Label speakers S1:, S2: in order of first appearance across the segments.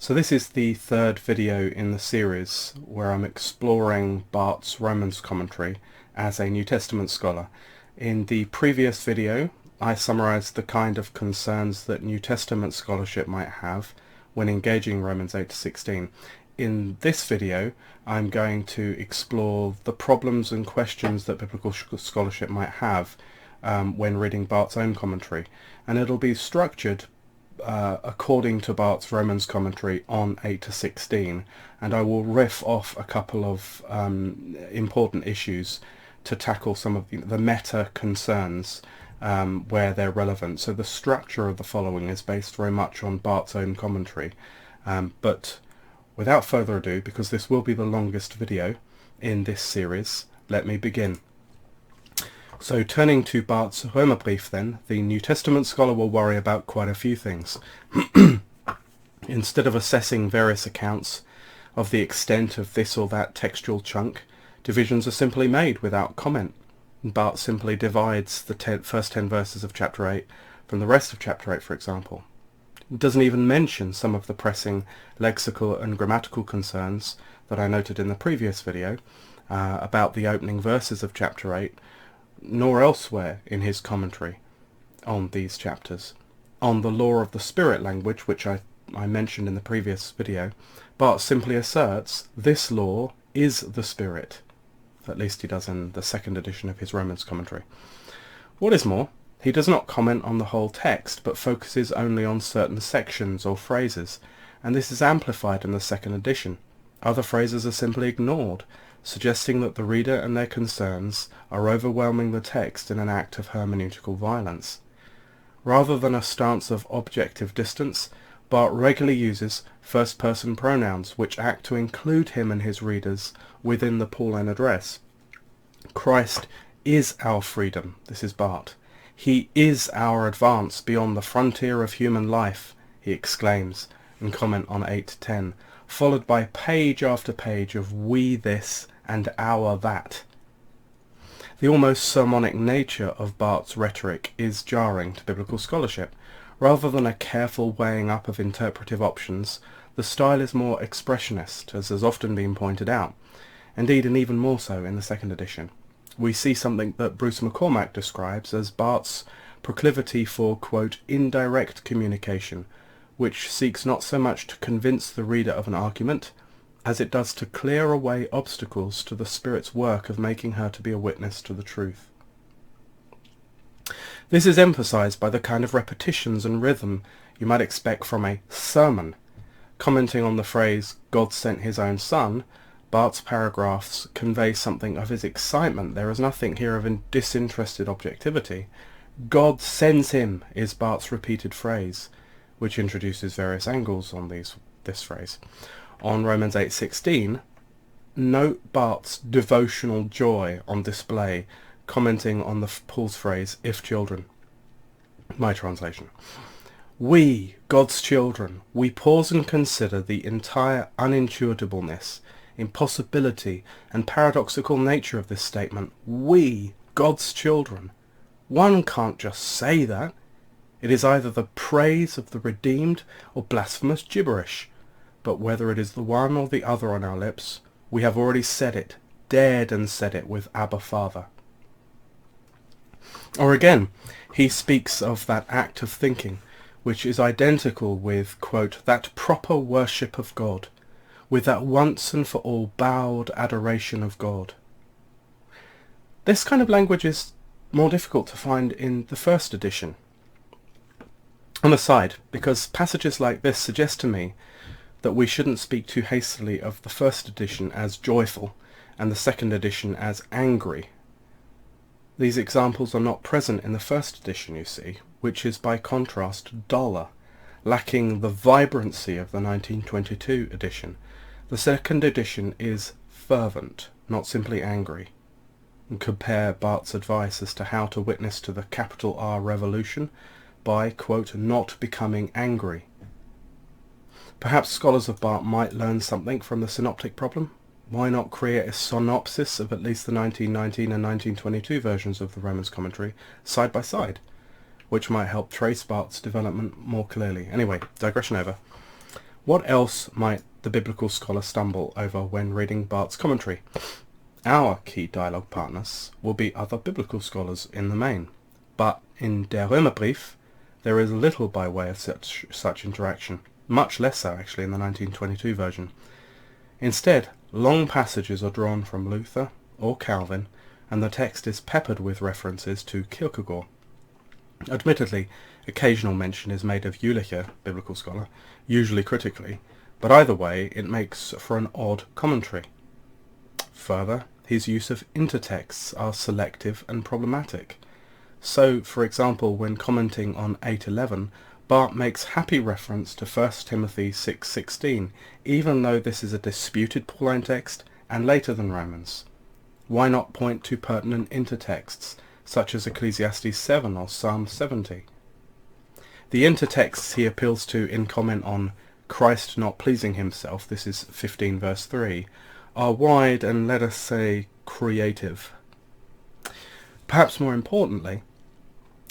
S1: So this is the third video in the series where I'm exploring Barth's Romans commentary as a New Testament scholar. In the previous video I summarized the kind of concerns that New Testament scholarship might have when engaging Romans 8 to 16. In this video I'm going to explore the problems and questions that biblical scholarship might have when reading Barth's own commentary, and it'll be structured according to Barth's Romans commentary on 8 to 16, and I will riff off a couple of important issues to tackle some of the meta concerns where they're relevant. So the structure of the following is based very much on Barth's own commentary, but without further ado, because this will be the longest video in this series, let me begin. So turning to Barth's Römerbrief then, the New Testament scholar will worry about quite a few things. Instead of assessing various accounts of the extent of this or that textual chunk, divisions are simply made without comment. Barth simply divides the first 10 verses of chapter 8 from the rest of chapter 8, for example. He doesn't even mention some of the pressing lexical and grammatical concerns that I noted in the previous video about the opening verses of chapter 8, nor elsewhere in his commentary on these chapters. On the law of the spirit language, which I mentioned in the previous video, Barth simply asserts this law is the spirit. At least he does in the second edition of his Romans commentary. What is more, he does not comment on the whole text, but focuses only on certain sections or phrases, and this is amplified in the second edition. Other phrases are simply ignored, suggesting that the reader and their concerns are overwhelming the text in an act of hermeneutical violence. Rather than a stance of objective distance, Barth regularly uses first-person pronouns which act to include him and his readers within the Pauline address. Christ is our freedom, this is Barth. He is our advance beyond the frontier of human life, he exclaims in comment on 8 to 10, followed by page after page of we this and our that. The almost sermonic nature of Barth's rhetoric is jarring to biblical scholarship. Rather than a careful weighing up of interpretive options, the style is more expressionist, as has often been pointed out. Indeed, and even more so in the second edition. We see something that Bruce McCormack describes as Barth's proclivity for, quote, indirect communication, which seeks not so much to convince the reader of an argument, as it does to clear away obstacles to the Spirit's work of making her to be a witness to the truth. This is emphasized by the kind of repetitions and rhythm you might expect from a sermon. Commenting on the phrase, God sent his own son, Barth's paragraphs convey something of his excitement. There is nothing here of disinterested objectivity. God sends him is Barth's repeated phrase, which introduces various angles on this phrase. On Romans 8:16, note Barth's devotional joy on display, commenting on Paul's phrase, if children. My translation. We, God's children, we pause and consider the entire unintuitableness, impossibility, and paradoxical nature of this statement. We, God's children. One can't just say that. It is either the praise of the redeemed or blasphemous gibberish. But whether it is the one or the other on our lips, we have already said it, dared and said it with Abba Father. Or again, he speaks of that act of thinking, which is identical with, quote, that proper worship of God, with that once and for all bowed adoration of God. This kind of language is more difficult to find in the first edition. On the side, because passages like this suggest to me that we shouldn't speak too hastily of the first edition as joyful and the second edition as angry. These examples are not present in the first edition, you see, which is by contrast duller, lacking the vibrancy of the 1922 edition. The second edition is fervent, not simply angry. And compare Barth's advice as to how to witness to the capital R revolution by, quote, not becoming angry. Perhaps scholars of Barth might learn something from the synoptic problem. Why not create a synopsis of at least the 1919 and 1922 versions of the Romans commentary side by side, which might help trace Barth's development more clearly. Anyway, digression over. What else might the biblical scholar stumble over when reading Barth's commentary? Our key dialogue partners will be other biblical scholars in the main, but in Der Römerbrief there is little by way of such interaction, much less so actually in the 1922 version. Instead, long passages are drawn from Luther or Calvin, and the text is peppered with references to Kierkegaard. Admittedly, occasional mention is made of Jülicher, biblical scholar, usually critically, but either way it makes for an odd commentary. Further, his use of intertexts are selective and problematic. So, for example, when commenting on 8:11, Barth makes happy reference to 1 Timothy 6:16, even though this is a disputed Pauline text and later than Romans. Why not point to pertinent intertexts, such as Ecclesiastes 7 or Psalm 70? The intertexts he appeals to in comment on Christ not pleasing himself, this is 15 verse 3, are wide and, let us say, creative. Perhaps more importantly,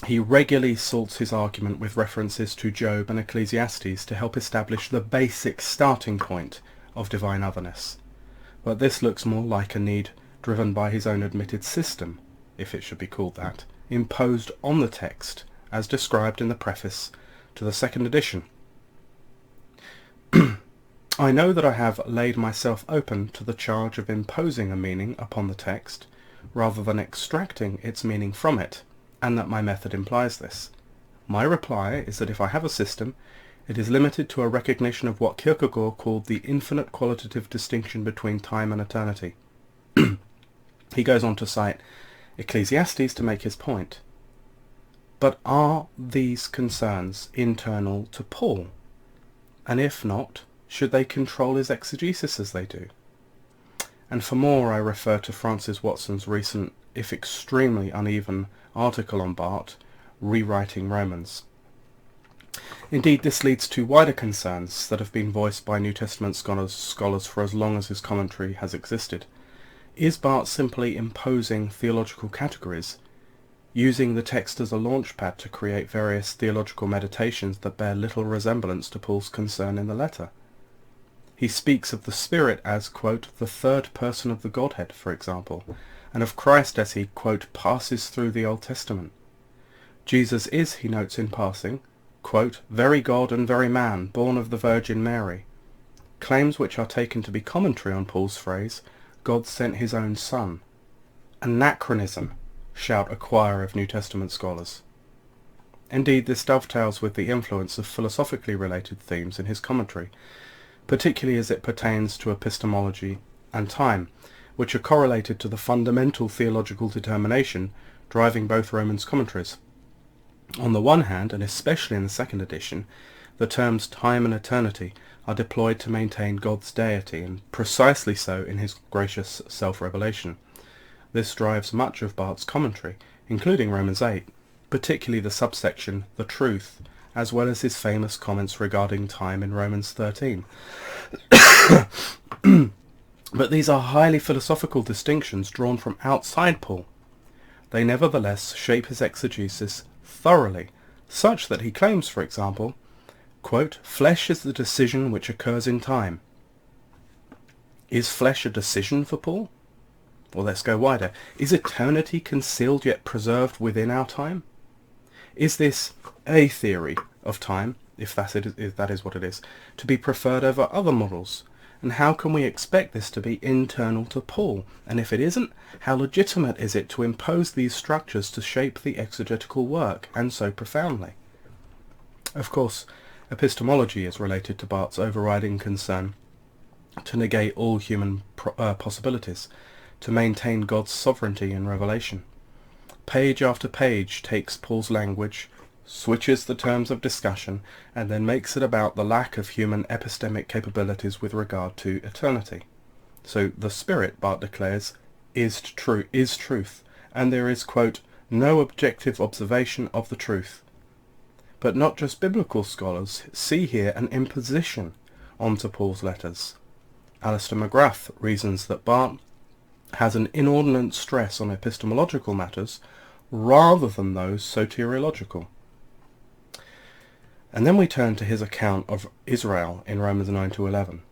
S1: he regularly salts his argument with references to Job and Ecclesiastes to help establish the basic starting point of divine otherness. But this looks more like a need driven by his own admitted system, if it should be called that, imposed on the text, as described in the preface to the second edition. I know that I have laid myself open to the charge of imposing a meaning upon the text, rather than extracting its meaning from it, and that my method implies this. My reply is that if I have a system, it is limited to a recognition of what Kierkegaard called the infinite qualitative distinction between time and eternity. He goes on to cite Ecclesiastes to make his point. But are these concerns internal to Paul? And if not, should they control his exegesis as they do? And for more, I refer to Francis Watson's recent, if extremely uneven, article on Barth, Rewriting Romans. Indeed, this leads to wider concerns that have been voiced by New Testament scholars for as long as his commentary has existed. Is Barth simply imposing theological categories, using the text as a launchpad to create various theological meditations that bear little resemblance to Paul's concern in the letter? He speaks of the Spirit as, quote, the third person of the Godhead, for example, and of Christ as he, quote, passes through the Old Testament. Jesus is, he notes in passing, quote, very God and very man, born of the Virgin Mary. Claims which are taken to be commentary on Paul's phrase, God sent his own Son. Anachronism, shout a choir of New Testament scholars. Indeed, this dovetails with the influence of philosophically related themes in his commentary, particularly as it pertains to epistemology and time, which are correlated to the fundamental theological determination driving both Romans commentaries. On the one hand, and especially in the second edition, the terms time and eternity are deployed to maintain God's deity, and precisely so in his gracious self-revelation. This drives much of Barth's commentary, including Romans 8, particularly the subsection, the truth, as well as his famous comments regarding time in Romans 13. But these are highly philosophical distinctions drawn from outside Paul. They nevertheless shape his exegesis thoroughly, such that he claims, for example, quote, flesh is the decision which occurs in time. Is flesh a decision for Paul? Well, let's go wider. Is eternity concealed yet preserved within our time? Is this a theory of time, if that is what it is, to be preferred over other models? And how can we expect this to be internal to Paul? And if it isn't, how legitimate is it to impose these structures to shape the exegetical work, and so profoundly? Of course, epistemology is related to Barth's overriding concern to negate all human possibilities, to maintain God's sovereignty in revelation. Page after page takes Paul's language, switches the terms of discussion, and then makes it about the lack of human epistemic capabilities with regard to eternity. So the Spirit, Barth declares, is truth, and there is, quote, no objective observation of the truth. But not just biblical scholars see here an imposition onto Paul's letters. Alistair McGrath reasons that Barth has an inordinate stress on epistemological matters rather than those soteriological. And then we turn to his account of Israel in Romans 9 to 11.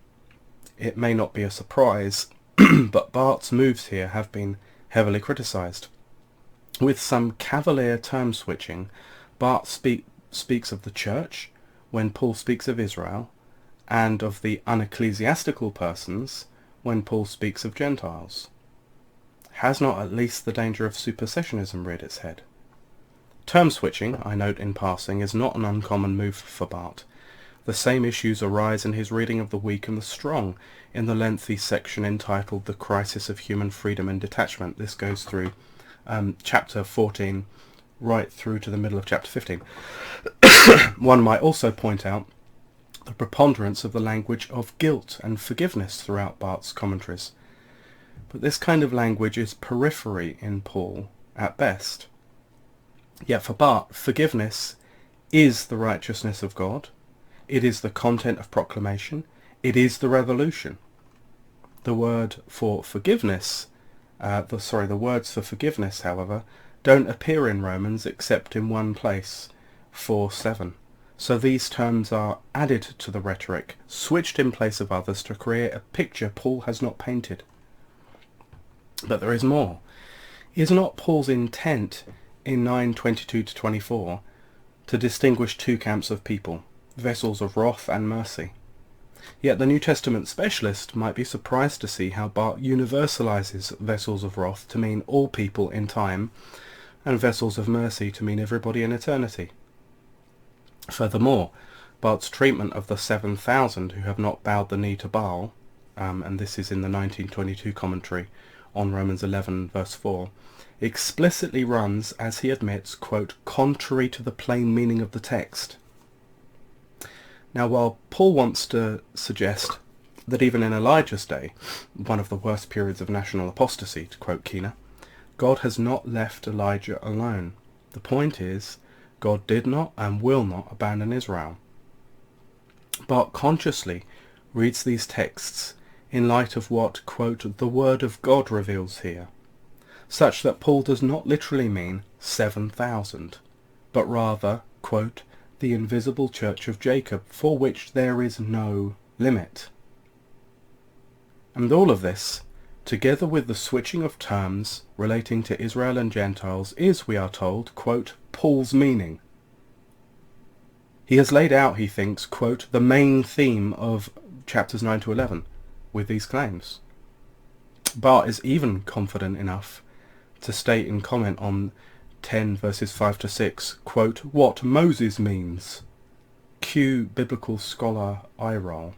S1: It may not be a surprise, but Barth's moves here have been heavily criticised. With some cavalier term switching, Barth speaks of the church when Paul speaks of Israel, and of the unecclesiastical persons when Paul speaks of Gentiles. Has not at least the danger of supersessionism reared its head? Term switching, I note in passing, is not an uncommon move for Barth. The same issues arise in his reading of the weak and the strong in the lengthy section entitled The Crisis of Human Freedom and Detachment. This goes through chapter 14 right through to the middle of chapter 15. One might also point out the preponderance of the language of guilt and forgiveness throughout Barth's commentaries. But this kind of language is periphery in Paul at best. Yet for Barth, forgiveness is the righteousness of God. It is the content of proclamation. It is the revolution. The word for forgiveness, the words for forgiveness, however, don't appear in Romans except in one place, 4:7. So these terms are added to the rhetoric, switched in place of others to create a picture Paul has not painted. But there is more. Is not Paul's intent in 9:22 to 24 to distinguish two camps of people, vessels of wrath and mercy? Yet the New Testament specialist might be surprised to see how Barth universalizes vessels of wrath to mean all people in time, and vessels of mercy to mean everybody in eternity. Furthermore, Barth's treatment of the 7,000 who have not bowed the knee to Baal, and this is in the 1922 commentary on Romans 11 verse 4, explicitly runs, as he admits, quote, contrary to the plain meaning of the text. Now, while Paul wants to suggest that even in Elijah's day, one of the worst periods of national apostasy, to quote Keener, God has not left Elijah alone. The point is, God did not and will not abandon Israel. Barth consciously reads these texts in light of what, quote, the Word of God reveals here, such that Paul does not literally mean 7,000, but rather, quote, the invisible church of Jacob, for which there is no limit. And all of this, together with the switching of terms relating to Israel and Gentiles, is, we are told, quote, Paul's meaning. He has laid out, he thinks, quote, the main theme of chapters 9 to 11 with these claims. Barth is even confident enough to state in comment on 10 verses 5 to 6, quote, what Moses means. Cue biblical scholar eye roll.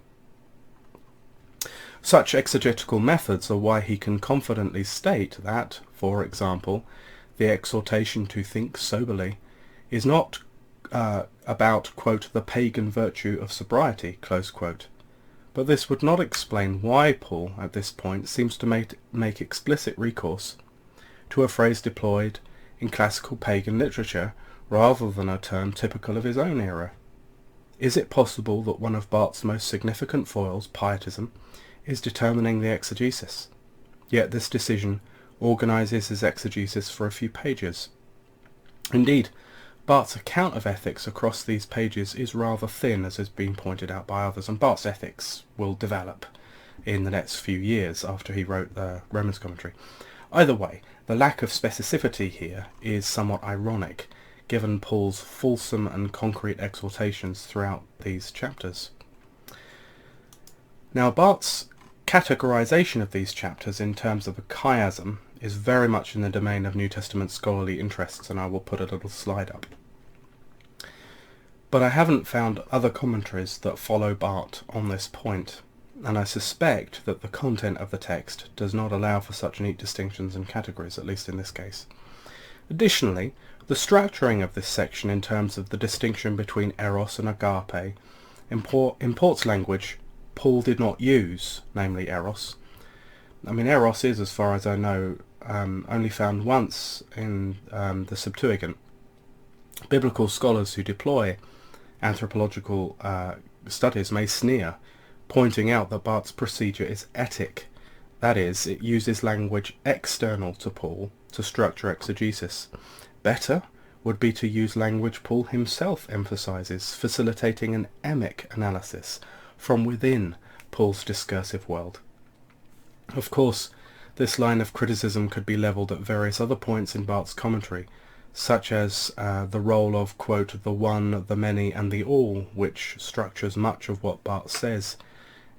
S1: Such exegetical methods are why he can confidently state that, for example, the exhortation to think soberly is not about, quote, the pagan virtue of sobriety, close quote. But this would not explain why Paul, at this point, seems to make explicit recourse to a phrase deployed in classical pagan literature rather than a term typical of his own era. Is it possible that one of Barth's most significant foils, pietism, is determining the exegesis? Yet this decision organizes his exegesis for a few pages. Indeed, Barth's account of ethics across these pages is rather thin, as has been pointed out by others, and Barth's ethics will develop in the next few years after he wrote the Romans commentary. Either way, the lack of specificity here is somewhat ironic, given Paul's fulsome and concrete exhortations throughout these chapters. Now, Barth's categorization of these chapters in terms of a chiasm is very much in the domain of New Testament scholarly interests, and I will put a little slide up. But I haven't found other commentaries that follow Barth on this point, and I suspect that the content of the text does not allow for such neat distinctions and categories, at least in this case. Additionally, the structuring of this section in terms of the distinction between eros and agape imports language Paul did not use, namely eros. I mean, eros is, as far as I know, only found once in the Septuagint. Biblical scholars who deploy anthropological studies may sneer, pointing out that Barth's procedure is etic. That is, it uses language external to Paul to structure exegesis. Better, would be to use language Paul himself emphasizes, facilitating an emic analysis from within Paul's discursive world. Of course, this line of criticism could be levelled at various other points in Barth's commentary, such as the role of, quote, the one, the many, and the all, which structures much of what Barth says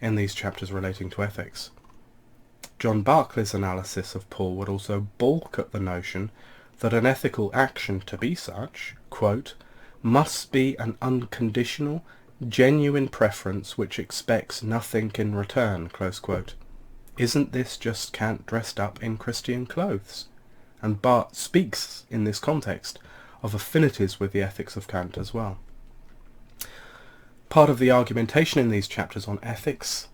S1: in these chapters relating to ethics. John Barclay's analysis of Paul would also balk at the notion that an ethical action to be such, quote, must be an unconditional, genuine preference which expects nothing in return, close quote. Isn't this just Kant dressed up in Christian clothes? And Barth speaks in this context of affinities with the ethics of Kant as well. Part of the argumentation in these chapters on ethics,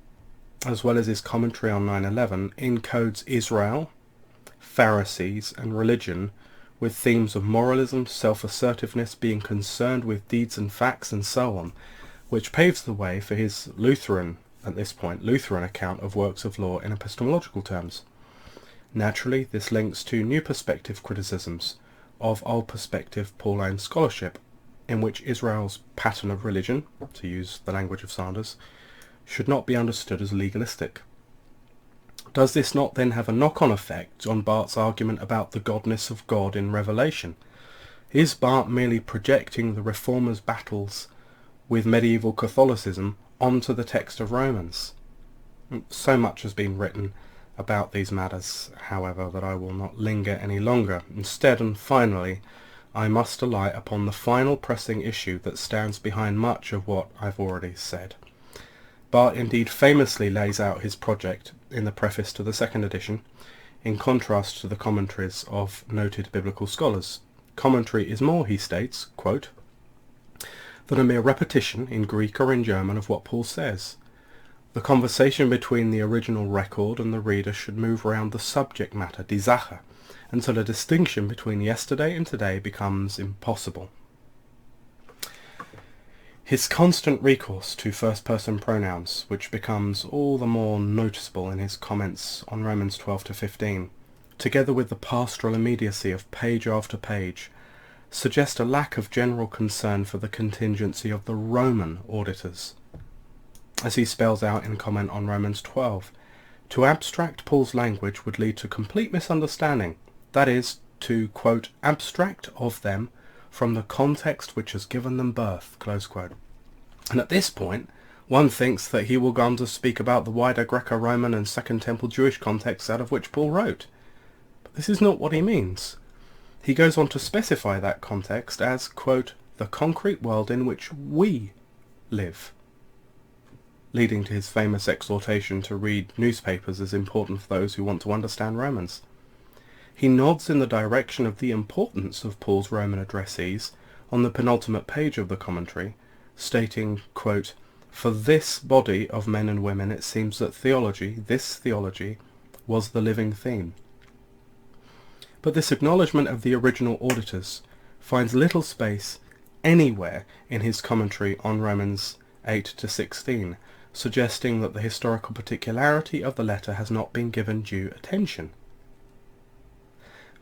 S1: as well as his commentary on 9/11, encodes Israel, Pharisees, and religion with themes of moralism, self-assertiveness, being concerned with deeds and facts, and so on, which paves the way for his Lutheran account of works of law in epistemological terms. Naturally, this links to new perspective criticisms of old perspective Pauline scholarship, in which Israel's pattern of religion, to use the language of Sanders, should not be understood as legalistic. Does this not then have a knock-on effect on Barth's argument about the godness of God in Revelation? Is Barth merely projecting the Reformers' battles with medieval Catholicism onto the text of Romans? So much has been written about these matters, however, that I will not linger any longer. Instead, and finally, I must alight upon the final pressing issue that stands behind much of what I've already said. Barth indeed famously lays out his project in the preface to the second edition, in contrast to the commentaries of noted biblical scholars. Commentary is more, he states, quote, than a mere repetition in Greek or in German of what Paul says. The conversation between the original record and the reader should move around the subject matter, die Sache, until a distinction between yesterday and today becomes impossible. His constant recourse to first-person pronouns, which becomes all the more noticeable in his comments on Romans 12 to 15, together with the pastoral immediacy of page after page, suggest a lack of general concern for the contingency of the Roman auditors. As he spells out in comment on Romans 12, to abstract Paul's language would lead to complete misunderstanding, that is, to, quote, abstract of them from the context which has given them birth, close quote. And at this point, one thinks that he will go on to speak about the wider Greco-Roman and Second Temple Jewish context out of which Paul wrote. But this is not what he means. He goes on to specify that context as, quote, the concrete world in which we live, leading to his famous exhortation to read newspapers as important for those who want to understand Romans. He nods in the direction of the importance of Paul's Roman addressees on the penultimate page of the commentary, stating, quote, for this body of men and women it seems that this theology, was the living theme. But this acknowledgement of the original auditors finds little space anywhere in his commentary on Romans 8 to 16, suggesting that the historical particularity of the letter has not been given due attention.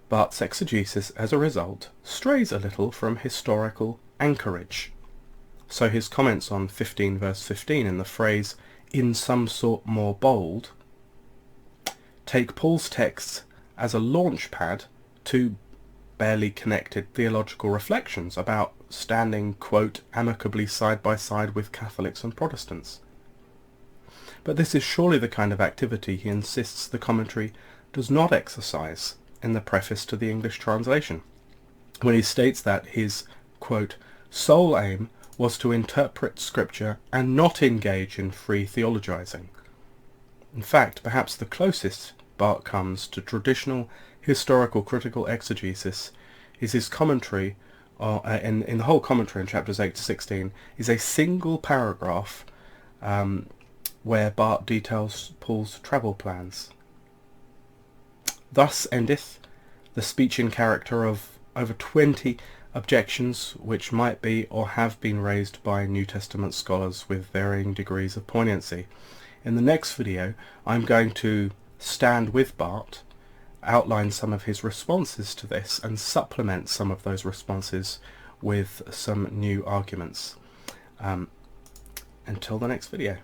S1: Barth's exegesis, as a result, strays a little from historical anchorage. So his comments on 15 verse 15 in the phrase, in some sort more bold, take Paul's texts as a launch pad to barely connected theological reflections about standing, quote, amicably side by side with Catholics and Protestants. But this is surely the kind of activity he insists the commentary does not exercise in the preface to the English translation, when he states that his, quote, sole aim was to interpret Scripture and not engage in free theologizing. In fact, perhaps the closest Barth comes to traditional historical critical exegesis is his commentary, in the whole commentary in chapters 8 to 16, is a single paragraph where Barth details Paul's travel plans. Thus endeth the speech in character of over 20 objections which might be or have been raised by New Testament scholars with varying degrees of poignancy. In the next video I'm going to stand with Barth outline some of his responses to this and supplement some of those responses with some new arguments. Until the next video.